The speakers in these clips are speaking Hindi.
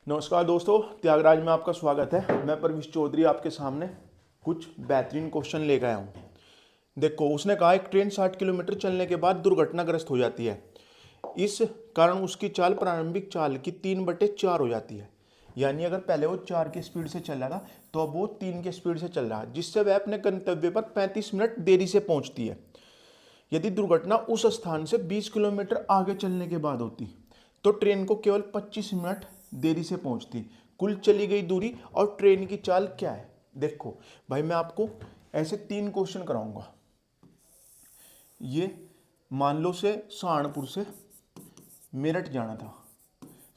नमस्कार दोस्तों, त्यागराज में आपका स्वागत है। मैं परवेश चौधरी आपके सामने कुछ बेहतरीन क्वेश्चन लेकर आया हूँ। देखो, उसने कहा एक ट्रेन 60 किलोमीटर चलने के बाद दुर्घटनाग्रस्त हो जाती है। इस कारण उसकी चाल प्रारंभिक चाल की 3/4 हो जाती है। यानी अगर पहले वो 4 की स्पीड से चल रहा था तो अब वो 3 की स्पीड से चल रहा है, जिससे वह अपने गंतव्य पर 35 मिनट देरी से पहुंचती है। यदि दुर्घटना उस स्थान से 20 किलोमीटर आगे चलने के बाद होती तो ट्रेन को केवल 25 मिनट देरी से पहुंचती। कुल चली गई दूरी और ट्रेन की चाल क्या है? देखो भाई, मैं आपको ऐसे 3 क्वेश्चन कराऊंगा। ये मान लो से सहारनपुर से मेरठ जाना था।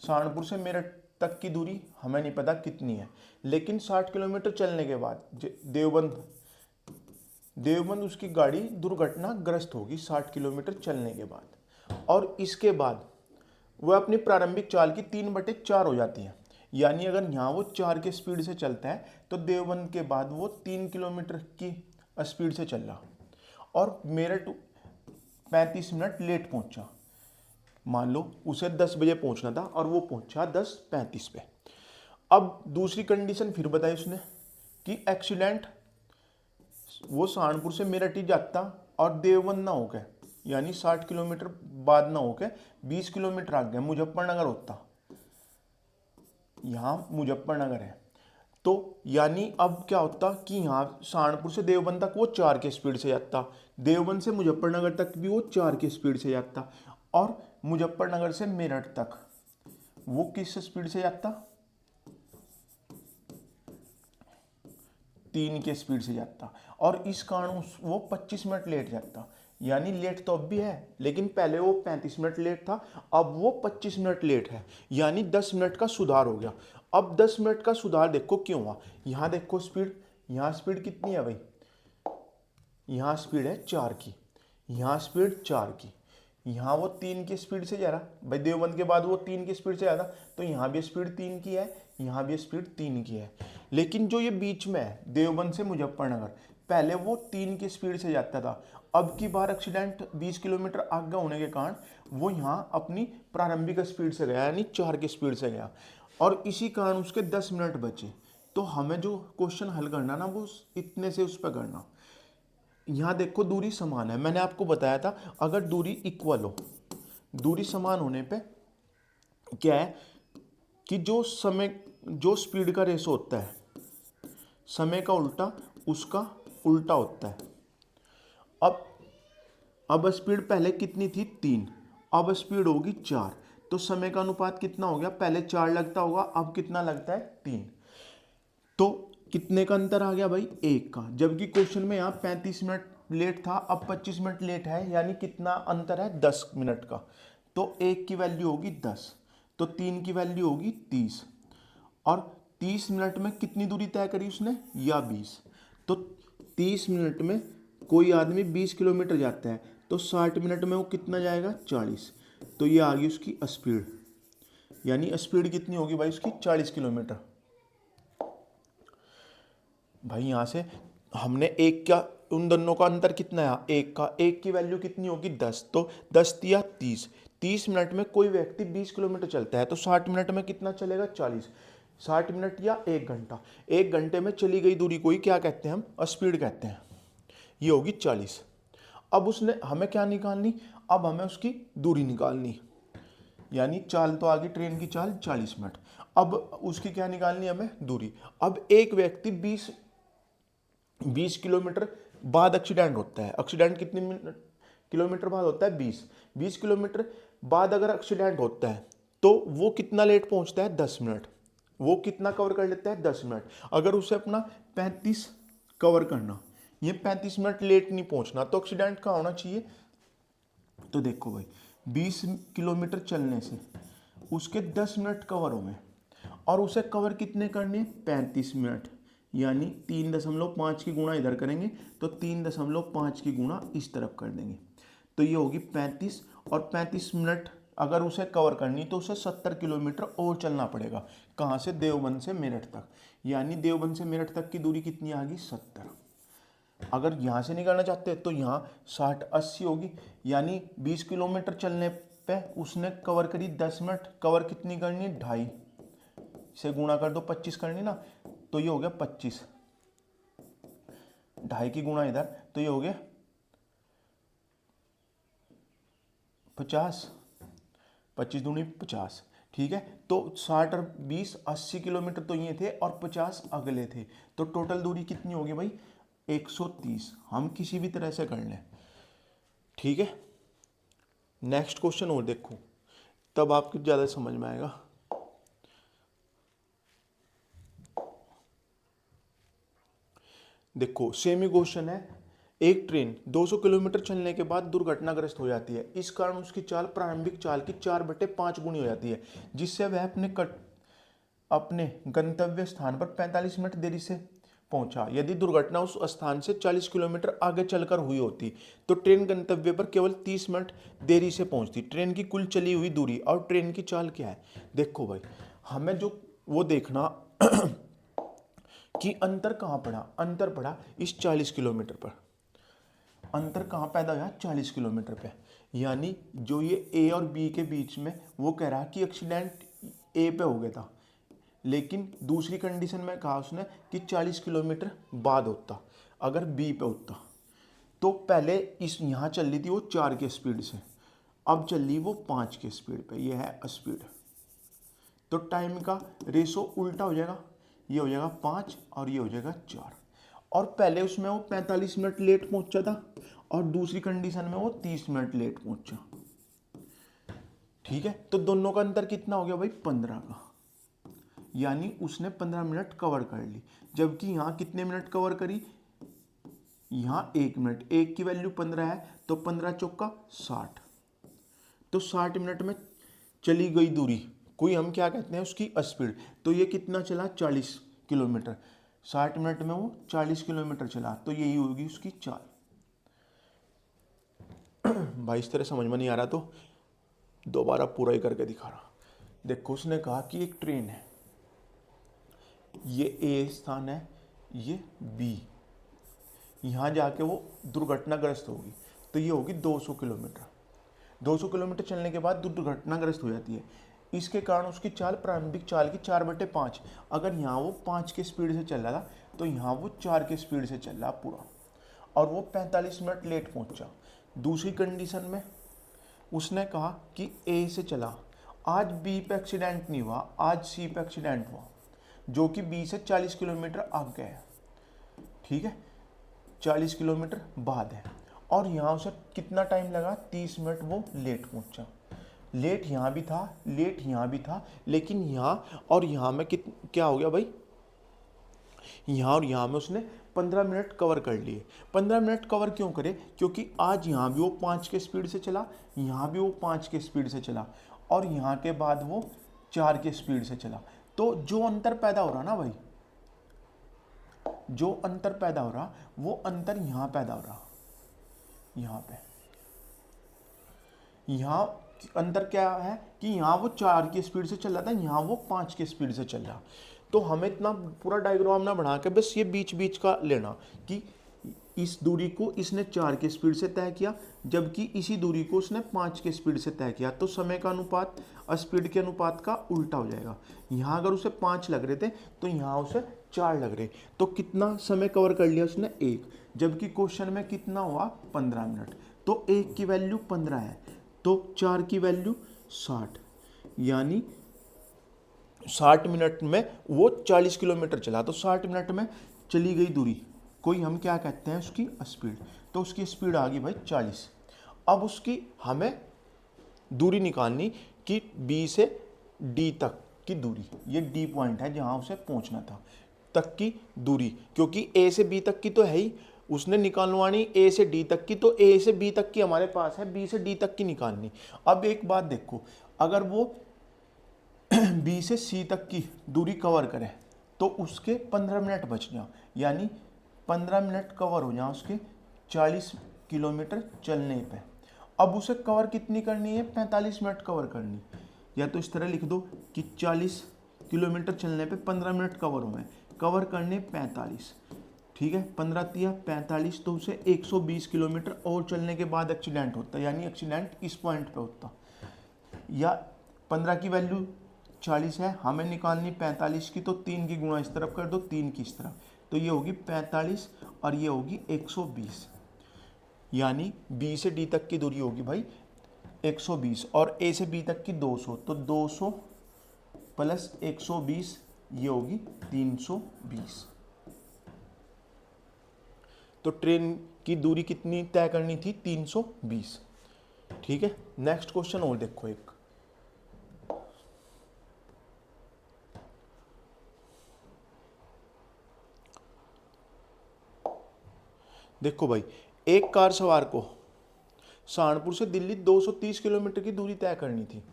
सहारनपुर से मेरठ तक की दूरी हमें नहीं पता कितनी है, लेकिन 60 किलोमीटर चलने के बाद देवबंद देवबंद उसकी गाड़ी दुर्घटनाग्रस्त होगी 60 किलोमीटर चलने के बाद, और इसके बाद वह अपनी प्रारंभिक चाल की 3/4 हो जाती है। यानी अगर यहाँ वो 4 के स्पीड से चलता है तो देवबंद के बाद वो 3 किलोमीटर की स्पीड से चल रहा, और मेरठ 35 मिनट लेट पहुंचा। मान लो उसे 10 बजे पहुंचना था और वो पहुंचा 10:35 पे। अब दूसरी कंडीशन फिर बताई उसने कि एक्सीडेंट वो सहारनपुर से मेरठ ही जाता और देवबंद ना होके, यानी 60 किलोमीटर बाद ना होके 20 किलोमीटर आगे मुजफ्फरनगर होता। यहाँ मुजफ्फरनगर है, तो यानी अब क्या होता कि यहाँ सहारनपुर से देवबंद तक वो 4 के स्पीड से जाता, देवबंद से मुजफ्फरनगर तक भी वो 4 के स्पीड से जाता, और मुजफ्फरनगर से मेरठ तक वो किस स्पीड से जाता? 3 के स्पीड से जाता, और इस कारण वो 25 मिनट लेट जाता। यानी लेट तो अब भी है, लेकिन पहले वो 35 मिनट लेट था, अब वो 25 मिनट लेट है। यानी 10 मिनट का सुधार हो गया। अब 10 मिनट का सुधार देखो क्यों हुआ। यहाँ देखो स्पीड, यहाँ स्पीड कितनी है भाई? यहाँ स्पीड है 4 की, यहाँ स्पीड 4 की, यहाँ वो 3 की स्पीड से जा रहा भाई। देवबंद के बाद वो 3 की स्पीड से जा रहा, तो यहाँ भी स्पीड 3 की है, यहाँ भी स्पीड 3 की है। लेकिन जो ये बीच में है देवबंद से मुजफ्फरनगर, पहले वो 3 की स्पीड से जाता था। अब की बार एक्सीडेंट 20 किलोमीटर आगे होने के कारण वो यहाँ अपनी प्रारंभिक स्पीड से गया, यानी 4 की स्पीड से गया, और इसी कारण उसके 10 मिनट बचे। तो हमें जो क्वेश्चन हल करना ना, वो इतने से उस पर करना। यहाँ देखो दूरी समान है, मैंने आपको बताया था अगर दूरी इक्वल हो, दूरी समान होने पे क्या है कि जो स्पीड का रेशो होता है, समय का उल्टा उसका उल्टा होता है। अब अब स्पीड पहले कितनी थी? 3, अब स्पीड होगी 4, तो समय का अनुपात कितना हो गया? पहले 4 लगता होगा, अब कितना लगता है? 3। तो कितने का अंतर आ गया भाई? 1 का। जबकि क्वेश्चन में यहाँ 35 मिनट लेट था, अब 25 मिनट लेट है, यानी कितना अंतर है? 10 मिनट का। तो 1 की वैल्यू होगी 10, तो 3 की वैल्यू होगी 30, और 30 मिनट में कितनी दूरी तय करी उसने? या 20। तो 30 मिनट में कोई आदमी 20 किलोमीटर जाता है, तो 60 मिनट में वो कितना जाएगा? 40। तो ये आ गई उसकी स्पीड, यानी स्पीड कितनी होगी भाई उसकी? 40 किलोमीटर। भाई यहाँ से हमने एक का, उन दोनों का अंतर कितना है? एक का। एक की वैल्यू कितनी होगी? 10, तो 10 दिया 30। 30 मिनट में कोई व्यक्ति 20 किलोमीटर चलता है, तो 60 मिनट में कितना चलेगा? 40। 60 मिनट या 1 घंटा, 1 घंटे में चली गई दूरी को ही क्या कहते हैं? हम स्पीड कहते हैं। ये होगी 40। अब उसने हमें क्या निकालनी? अब हमें उसकी दूरी निकालनी, यानी चाल तो आगे ट्रेन की चाल 40 मिनट, अब उसकी क्या निकालनी हमें? दूरी। अब एक व्यक्ति 20 किलोमीटर बाद एक्सीडेंट होता है। एक्सीडेंट कितने किलोमीटर बाद होता है? 20 किलोमीटर बाद अगर एक्सीडेंट होता है तो वो कितना लेट पहुंचता है? 10 मिनट। वो कितना कवर कर लेता है? 10 मिनट। अगर उसे अपना 35 कवर करना, ये 35 मिनट लेट नहीं पहुंचना, तो एक्सीडेंट कहाँ होना चाहिए? तो देखो भाई, 20 किलोमीटर चलने से उसके 10 मिनट कवर होंगे, और उसे कवर कितने करने? 35 मिनट। यानी 3.5 की गुणा इधर करेंगे तो 3.5 की गुणा इस तरफ कर देंगे, तो ये होगी 35, और 35 मिनट अगर उसे कवर करनी तो उसे 70 किलोमीटर और चलना पड़ेगा। कहाँ से? देवबंद से मेरठ तक। यानी देवबंद से मेरठ तक की दूरी कितनी आ गई? 70। अगर यहाँ से निकालना चाहते हैं तो यहाँ 60-80 होगी, यानी 20 किलोमीटर चलने पे उसने कवर करी 10 मिनट। कवर कितनी करनी है? 2.5। से गुणा कर दो, 25 करनी ना, तो ये हो गया 25, 2.5 की गुणा इधर, तो ये हो गया 50, 25 दूनी 50। ठीक है, तो 60 और 20 80 किलोमीटर तो ये थे और 50 अगले थे, तो टोटल दूरी कितनी होगी भाई 130। हम किसी भी तरह से कर लें। ठीक है, नेक्स्ट क्वेश्चन और देखो, तब आपको ज़्यादा समझ में आएगा। देखो सेमी क्वेश्चन है, एक ट्रेन 200 किलोमीटर चलने के बाद दुर्घटनाग्रस्त हो जाती है। इस कारण उसकी चाल प्रारंभिक चाल की 4/5 गुनी हो जाती है, जिससे वह अपने गंतव्य स्थान पर 45 मिनट देरी से पहुंचा। यदि दुर्घटना उस स्थान से 40 किलोमीटर आगे चलकर हुई होती तो ट्रेन गंतव्य पर केवल 30 मिनट देरी से पहुंचती। ट्रेन की कुल चली हुई दूरी और ट्रेन की चाल क्या है। देखो भाई, हमें जो वो देखना कि अंतर कहाँ पड़ा, अंतर पड़ा इस 40 किलोमीटर पर। अंतर कहाँ पैदा हुआ 40 किलोमीटर पे, यानी जो ये ए और बी के बीच में वो कह रहा कि एक्सीडेंट ए पे हो गया था, लेकिन दूसरी कंडीशन में कहा उसने कि 40 किलोमीटर बाद होता अगर बी पे होता। तो पहले इस यहाँ चल रही थी वो 4 के स्पीड से, अब चल रही वो 5 के स्पीड पे, ये है स्पीड। तो टाइम का रेशो उल्टा हो जाएगा, ये हो जाएगा 5 और ये हो जाएगा 4। और पहले उसमें वो 45 मिनट लेट पहुंचा था और दूसरी कंडीशन में वो 30 मिनट लेट पहुंचा। ठीक है, तो दोनों का अंतर कितना हो गया भाई 15 का, यानी उसने 15 मिनट कवर कर ली। जबकि यहाँ कितने मिनट कवर करी, यहाँ 1 मिनट, एक की वैल्यू 15 है तो 15 चौका 60, तो 60 मिनट में चली गई दूरी कोई हम क्या कहते हैं उसकी स्पीड। तो ये कितना चला 40 किलोमीटर, 60 मिनट में वो 40 किलोमीटर चला, तो यही होगी उसकी चाल। भाई इस तरह समझ में नहीं आ रहा तो दोबारा पूरा ही करके दिखा रहा। देखो उसने कहा कि एक ट्रेन है, ये ए स्थान है, ये बी, यहाँ जाके वो दुर्घटनाग्रस्त होगी, तो ये होगी 200 किलोमीटर। 200 किलोमीटर चलने के बाद दुर्घटनाग्रस्त हो जाती है। इसके कारण उसकी चाल प्रारंभिक चाल की 4/5, अगर यहाँ वो 5 के स्पीड से चल रहा था तो यहाँ वो 4 के स्पीड से चल रहा पूरा, और वो 45 मिनट लेट पहुँचा। दूसरी कंडीशन में उसने कहा कि ए से चला, आज बी पे एक्सीडेंट नहीं हुआ, आज सी पे एक्सीडेंट हुआ, जो कि बी से 40 किलोमीटर आगे है। ठीक है, 40 किलोमीटर बाद है, और यहाँ उसे कितना टाइम लगा 30 मिनट वो लेट पहुँचा। लेट यहाँ भी था, लेट यहाँ भी था, लेकिन यहाँ और यहाँ में क्या हो गया भाई, यहाँ और यहाँ में उसने 15 मिनट कवर कर लिए। 15 मिनट कवर क्यों करे, क्योंकि आज यहाँ भी वो 5 के स्पीड से चला, यहाँ भी वो 5 के स्पीड से चला, और यहाँ के बाद वो 4 के स्पीड से चला। तो जो अंतर पैदा हो रहा ना भाई, जो अंतर पैदा हो रहा वो अंतर यहाँ पैदा हो रहा, यहाँ पे। यहाँ अंतर क्या है कि यहाँ वो 4 की स्पीड से चल रहा था, यहाँ वो 5 की स्पीड से चल रहा। तो हमें इतना पूरा डायग्राम ना बना के बस ये बीच बीच का लेना कि इस दूरी को इसने 4 की स्पीड से तय किया, जबकि इसी दूरी को उसने 5 की स्पीड से तय किया। तो समय का अनुपात स्पीड के अनुपात का उल्टा हो जाएगा। यहाँ अगर उसे 5 लग रहे थे तो यहाँ उसे 4 लग रहे, तो कितना समय कवर कर लिया उसने 1, जबकि क्वेश्चन में कितना हुआ 15 मिनट। तो 1 की वैल्यू 15 है, तो 4 की वैल्यू 60, यानी 60 मिनट में वो 40 किलोमीटर चला। तो 60 मिनट में चली गई दूरी कोई हम क्या कहते हैं उसकी स्पीड। तो उसकी स्पीड आ गई भाई 40। अब उसकी हमें दूरी निकालनी कि बी से डी तक की दूरी, ये डी पॉइंट है जहाँ उसे पहुँचना था, तक की दूरी, क्योंकि ए से बी तक की तो है ही, उसने निकालवानी ए से डी तक की, तो ए से बी तक की हमारे पास है, बी से डी तक की निकालनी। अब एक बात देखो, अगर वो बी से सी तक की दूरी कवर करे तो उसके 15 मिनट बच गया, यानी 15 मिनट कवर हो जाए उसके 40 किलोमीटर चलने पे। अब उसे कवर कितनी करनी है 45 मिनट कवर करनी, या तो इस तरह लिख दो कि 40 किलोमीटर चलने पे 15 मिनट कवर हुए, कवर करने 45। ठीक है, 15 तिया 45, तो उसे 120 किलोमीटर और चलने के बाद एक्सीडेंट होता, यानी एक्सीडेंट इस पॉइंट पे होता। या 15 की वैल्यू 40 है, हमें निकालनी 45 की, तो 3 की गुणा इस तरफ कर दो, 3 की इस तरफ, तो ये होगी 45 और ये होगी 120। यानी बी से डी तक की दूरी होगी भाई 120 और ए से बी तक की 200, तो 200 प्लस 120 ये होगी 320। तो ट्रेन की दूरी कितनी तय करनी थी? 320। ठीक है, नेक्स्ट क्वेश्चन और देखो एक। देखो भाई, एक कार सवार को सहारनपुर से दिल्ली 230 किलोमीटर की दूरी तय करनी थी।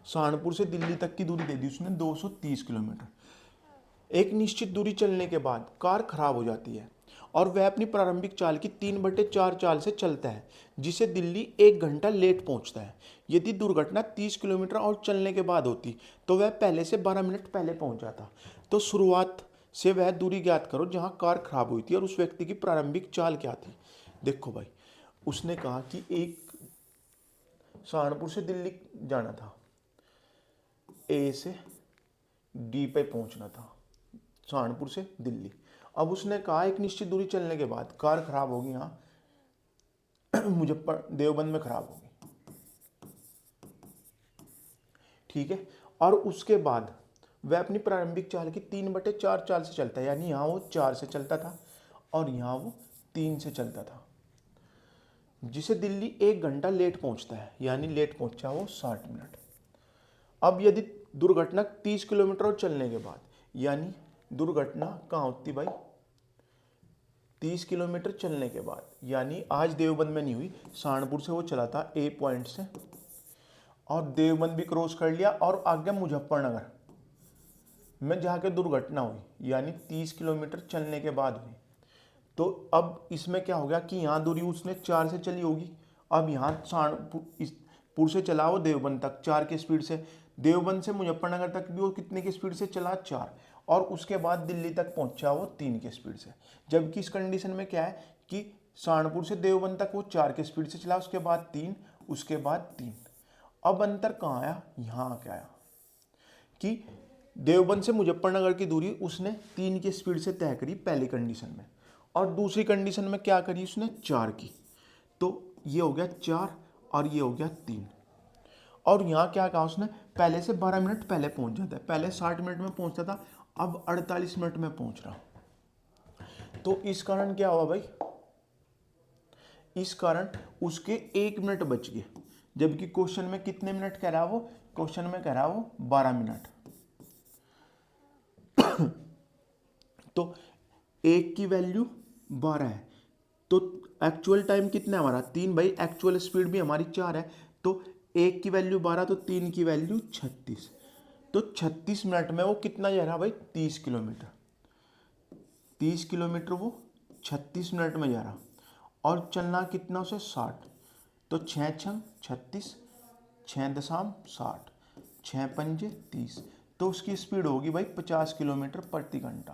सहारनपुर से दिल्ली तक की दूरी दे दी उसने 230 किलोमीटर। एक निश्चित दूरी चलने के बाद कार खराब हो जाती है और वह अपनी प्रारंभिक चाल की 3/4 चाल से चलता है, जिसे दिल्ली 1 घंटा लेट पहुंचता है। यदि दुर्घटना 30 किलोमीटर और चलने के बाद होती तो वह पहले से 12 मिनट पहले पहुंच जाता। तो शुरुआत से वह दूरी ज्ञात करो जहां कार खराब हुई थी और उस व्यक्ति की प्रारंभिक चाल क्या थी। देखो भाई, उसने कहा कि एक सहारनपुर से दिल्ली जाना था, ए से डी पे पहुंचना था, सहारनपुर से दिल्ली। अब उसने कहा एक निश्चित दूरी चलने के बाद कार खराब होगी, यहाँ मुजफ्फर देवबंद में खराब होगी। ठीक है, और उसके बाद वह अपनी प्रारंभिक चाल की 3/4 चाल से चलता है, यानी यहाँ वो 4 से चलता था और यहाँ वो 3 से चलता था, जिसे दिल्ली 1 घंटा लेट पहुंचता है, यानी लेट पहुंचा वो 60 मिनट। अब यदि दुर्घटना 30 किलोमीटर और चलने के बाद, यानी दुर्घटना कहाँ होती भाई? 30 किलोमीटर चलने के बाद, यानी आज देवबंद में नहीं हुई, सहारनपुर से वो चला था ए पॉइंट से और देवबंद भी क्रॉस कर लिया और आगे मुजफ्फरनगर में जाके दुर्घटना हुई, यानी 30 किलोमीटर चलने के बाद हुई। तो अब इसमें क्या हो गया कि यहाँ दूरी उसने 4 से चली होगी, अब यहाँ सहारनपुर से चला वो देवबंद तक 4 की स्पीड से, देवबंद से मुजफ्फरनगर तक भी वो कितने की स्पीड से चला? 4, और उसके बाद दिल्ली तक पहुंचा वो 3 की स्पीड से। जबकि इस कंडीशन में क्या है कि सहारनपुर से देवबंद तक वो 4 की स्पीड से चला, उसके बाद 3, उसके बाद 3। अब अंतर कहाँ आया? यहाँ आके आया कि देवबंद से मुजफ्फरनगर की दूरी उसने 3 की स्पीड से तय करी पहली कंडीशन में, और दूसरी कंडीशन में क्या करी उसने? 4 की। तो ये हो गया 4 और ये हो गया 3। और यहाँ क्या कहा उसने? पहले से 12 मिनट पहले पहुंच जाता है, पहले 60 मिनट में पहुंचता था, अब 48 मिनट में पहुंच रहा। तो इस कारण क्या हुआ भाई? इस कारण उसके 1 मिनट बच गए, जबकि क्वेश्चन में कितने मिनट कह रहा वो? क्वेश्चन में कह रहा वो 12 मिनट। तो 1 की वैल्यू 12 है, तो एक्चुअल टाइम कितना है हमारा? 3 भाई, एक्चुअल स्पीड भी हमारी 4 है, तो 1 की वैल्यू 12 तो 3 की वैल्यू 36। तो 36 मिनट में वो कितना जा रहा भाई? 30 किलोमीटर। 30 किलोमीटर वो 36 मिनट में जा रहा, और चलना कितना उसे? 60। तो 6 छंग 36, 6.60, 6 पंजे 30, तो उसकी स्पीड होगी भाई 50 किलोमीटर प्रति घंटा।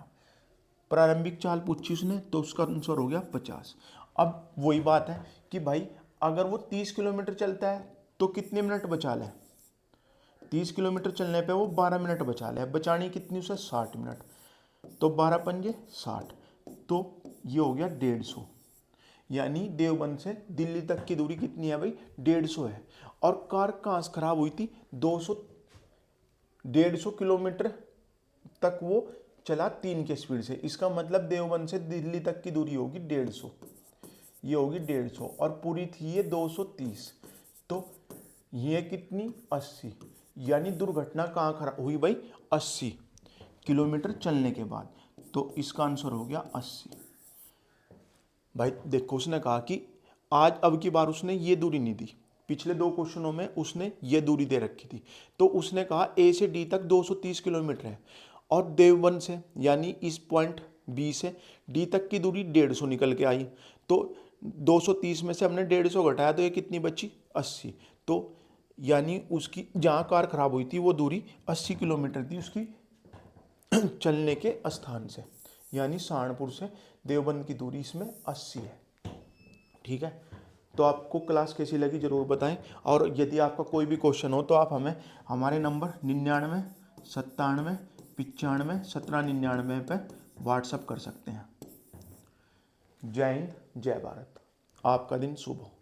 प्रारंभिक चाल पूछी उसने, तो उसका आंसर हो गया 50। अब वही बात है कि भाई अगर वो 30 किलोमीटर चलता है तो कितने मिनट बचा ले? 30 किलोमीटर चलने पे वो 12 मिनट बचा ले, बचानी कितनी उसे? 60 मिनट। तो 12 पंजे 60, तो ये हो गया 150। यानी देवबंद से दिल्ली तक की दूरी कितनी है भाई? 150 है। और कार कहाँ से खराब हुई थी? 150 किलोमीटर तक वो चला 3 के स्पीड से। इसका मतलब देवबंद से दिल्ली तक की दूरी होगी 150, ये होगी 150, और पूरी थी ये 230, तो ये कितनी? 80। यानी दुर्घटना कहाँ खराब हुई भाई? 80 किलोमीटर चलने के बाद, तो इसका आंसर हो गया 80। भाई देखो, उसने कहा कि आज अब की बार उसने ये दूरी नहीं दी, पिछले 2 क्वेश्चनों में उसने ये दूरी दे रखी थी। तो उसने कहा ए से डी तक 230 किलोमीटर है, और देवबंद से यानी इस पॉइंट बी से डी तक की दूरी 150 निकल के आई। तो 230 में से हमने 150 घटाया, तो ये कितनी बची? 80। तो यानी उसकी जहाँ कार खराब हुई थी वो दूरी 80 किलोमीटर थी उसकी चलने के स्थान से, यानी सहारनपुर से देवबंद की दूरी इसमें 80 है। ठीक है, तो आपको क्लास कैसी लगी ज़रूर बताएं, और यदि आपका कोई भी क्वेश्चन हो तो आप हमें हमारे नंबर 99 97 95 17 99 पे व्हाट्सअप कर सकते हैं। जय हिंद, जय भारत। आपका दिन शुभ हो।